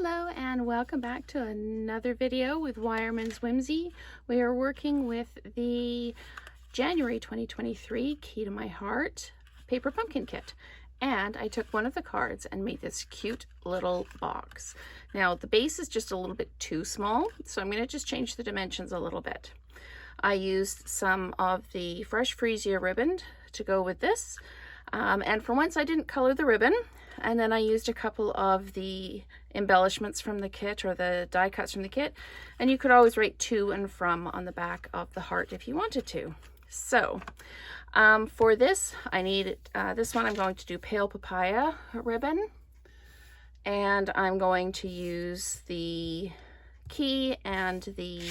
Hello and welcome back to another video with Wireman's Whimsy. We are working with the January 2023 Key to My Heart paper pumpkin kit. And I took one of the cards and made this cute little box. Now the base is just a little bit too small, so I'm going to just change the dimensions a little bit. I used some of the Fresh Freesia ribbon to go with this. And for once I didn't color the ribbon. And then I used a couple of the embellishments from the kit, or the die cuts from the kit. And you could always write to and from on the back of the heart if you wanted to. So for this, I need this one. I'm going to do Pale Papaya ribbon. And I'm going to use the key and the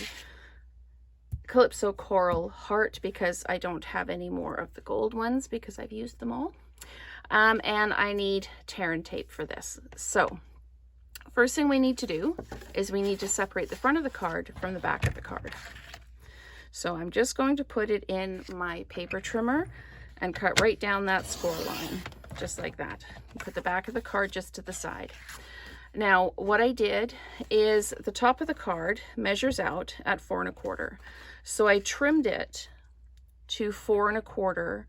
Calypso Coral heart because I don't have any more of the gold ones because I've used them all. And I need tear and tape for this. So first thing we need to do is we need to separate the front of the card from the back of the card. So I'm just going to put it in my paper trimmer and cut right down that score line, just like that. Put the back of the card just to the side. Now what I did is the top of the card measures out at 4 1/4. So I trimmed it to 4 1/4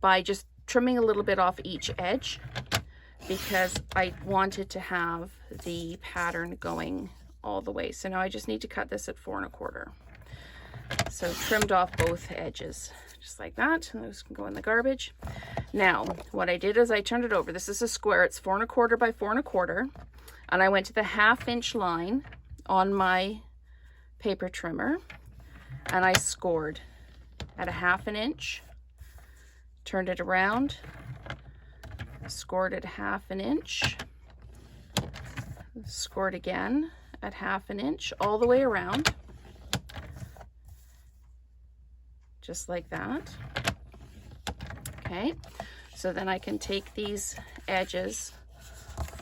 by just trimming a little bit off each edge because I wanted to have the pattern going all the way. So now I just need to cut this at 4 1/4. So trimmed off both edges just like that, and those can go in the garbage. Now what I did is I turned it over. This is a square. It's 4 1/4 by 4 1/4, and I went to the 1/2 inch line on my paper trimmer and I scored at a 1/2 inch, turned it around, scored at 1/2 inch, scored again at 1/2 inch, all the way around, just like that. Okay, so then I can take these edges,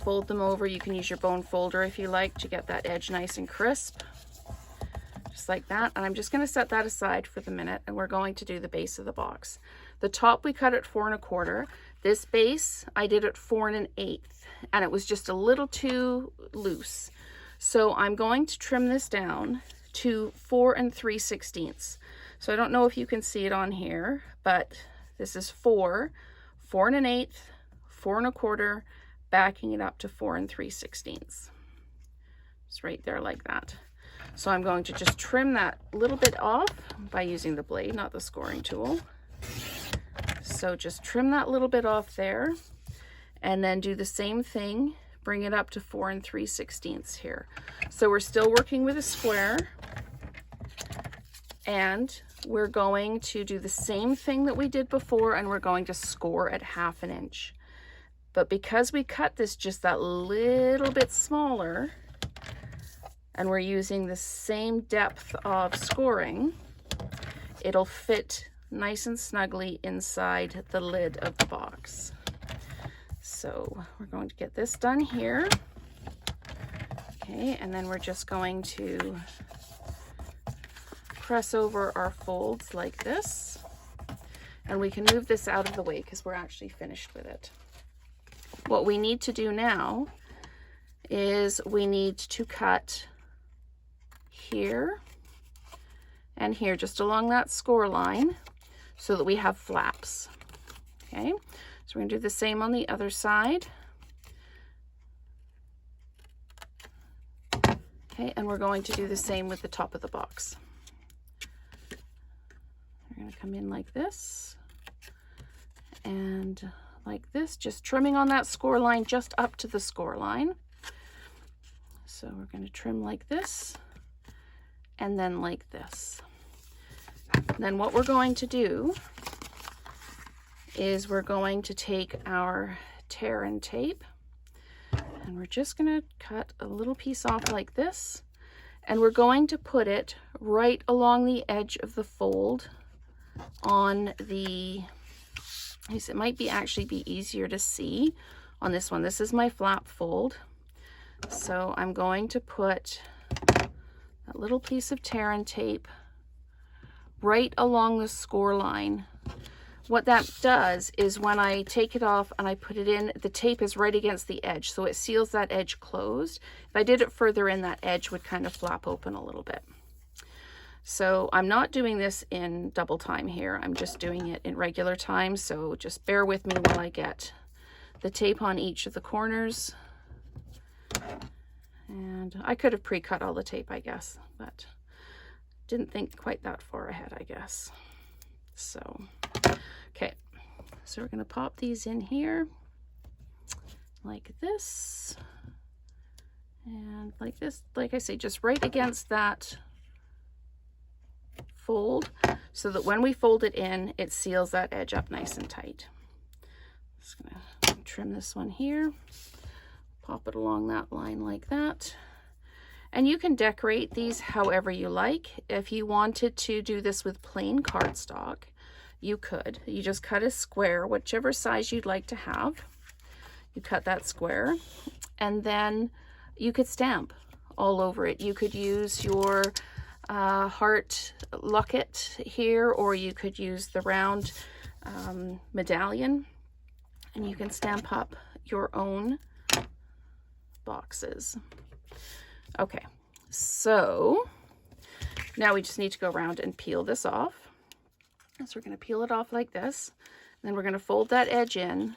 fold them over. You can use your bone folder if you like to get that edge nice and crisp, just like that. And I'm just going to set that aside for the minute, and we're going to do the base of the box. The top we cut at 4 1/4. This base I did at 4 1/8, and it was just a little too loose. So I'm going to trim this down to 4 3/16. So I don't know if you can see it on here, but this is 4, 4 1/8, 4 1/4, backing it up to 4 3/16. Just right there like that. So I'm going to just trim that little bit off by using the blade, not the scoring tool. So just trim that little bit off there, and then do the same thing, bring it up to 4 3/16 here. So we're still working with a square, and we're going to do the same thing that we did before, and we're going to score at 1/2 inch. But because we cut this just that little bit smaller, and we're using the same depth of scoring, it'll fit nice and snugly inside the lid of the box. So we're going to get this done here. Okay, and then we're just going to press over our folds like this, and we can move this out of the way because we're actually finished with it. What we need to do now is we need to cut here and here, just along that score line, so that we have flaps. Okay, so we're going to do the same on the other side. Okay, and we're going to do the same with the top of the box. We're going to come in like this and like this, just trimming on that score line just up to the score line. So we're going to trim like this and then like this. Then what we're going to do is we're going to take our tear and tape, and we're just going to cut a little piece off like this, and we're going to put it right along the edge of the fold on the, it might be actually be easier to see on this one. This is my flap fold. So I'm going to put that little piece of tear and tape right along the score line, what that does is when I take it off and I put it in, the tape is right against the edge, so it seals that edge closed. If I did it further in, that edge would kind of flap open a little bit. So I'm not doing this in double time here. I'm just doing it in regular time. So just bear with me while I get the tape on each of the corners. And I could have pre-cut all the tape, I guess, but didn't think quite that far ahead, I guess. So, okay, so we're going to pop these in here like this and like this. Like I say, just right against that fold so that when we fold it in, it seals that edge up nice and tight. Just gonna trim this one here, pop it along that line like that. And you can decorate these however you like. If you wanted to do this with plain cardstock, you could. You just cut a square, whichever size you'd like to have. You cut that square, and then you could stamp all over it. You could use your heart locket here, or you could use the round medallion, and you can stamp up your own boxes. Okay, so now we just need to go around and peel this off. So we're going to peel it off like this. Then we're going to fold that edge in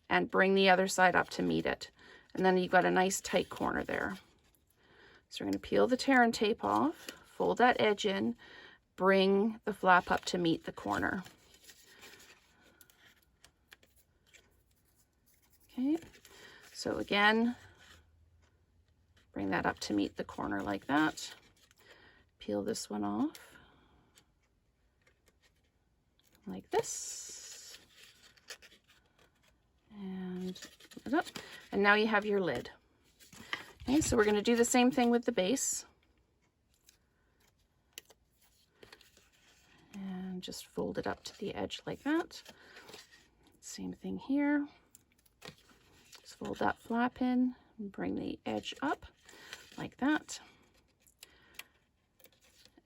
and bring the other side up to meet it. And then you've got a nice tight corner there. So we're going to peel the tear and tape off, fold that edge in, bring the flap up to meet the corner. Okay, so again, bring that up to meet the corner like that. Peel this one off like this. And put it up. And now you have your lid. Okay, so we're going to do the same thing with the base. And just fold it up to the edge like that. Same thing here. Just fold that flap in and bring the edge up like that.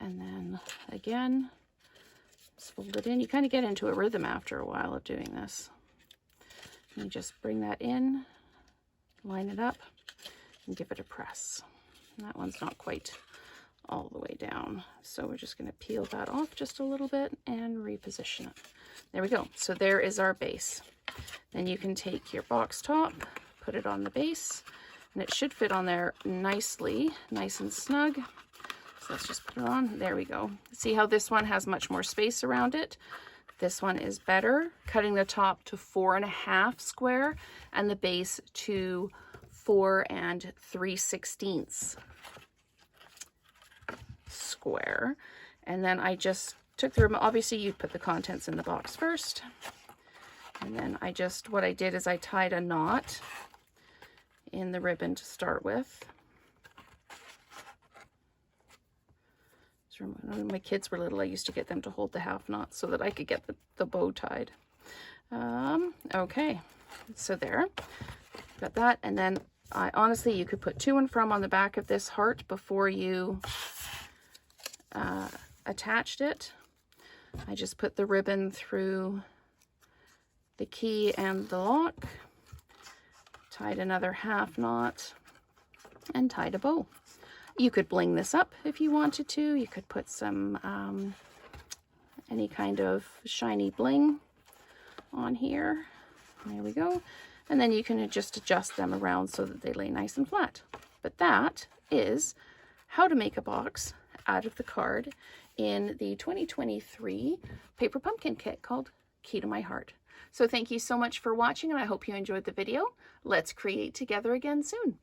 And then again, just fold it in. You kind of get into a rhythm after a while of doing this. And you just bring that in, line it up, and give it a press. And that one's not quite all the way down. So we're just going to peel that off just a little bit and reposition it. There we go. So there is our base. Then you can take your box top, put it on the base, and it should fit on there nicely, nice and snug. So let's just put it on. There we go. See how this one has much more space around it? This one is better, cutting the top to 4.5 square and the base to 4 3/16 square. And then I just took the ribbon. Obviously you'd put the contents in the box first. And then what I did is I tied a knot in the ribbon to start with. So when my kids were little, I used to get them to hold the half knot so that I could get the bow tied. Okay, so there, got that. And then honestly, you could put to and from on the back of this heart before you attached it. I just put the ribbon through the key and the lock, tied another half knot, and tied a bow. You could bling this up if you wanted to. You could put some any kind of shiny bling on here. There we go. And then you can just adjust them around so that they lay nice and flat. But that is how to make a box out of the card in the 2023 Paper Pumpkin Kit called Key to My Heart. So thank you so much for watching, and I hope you enjoyed the video. Let's create together again soon.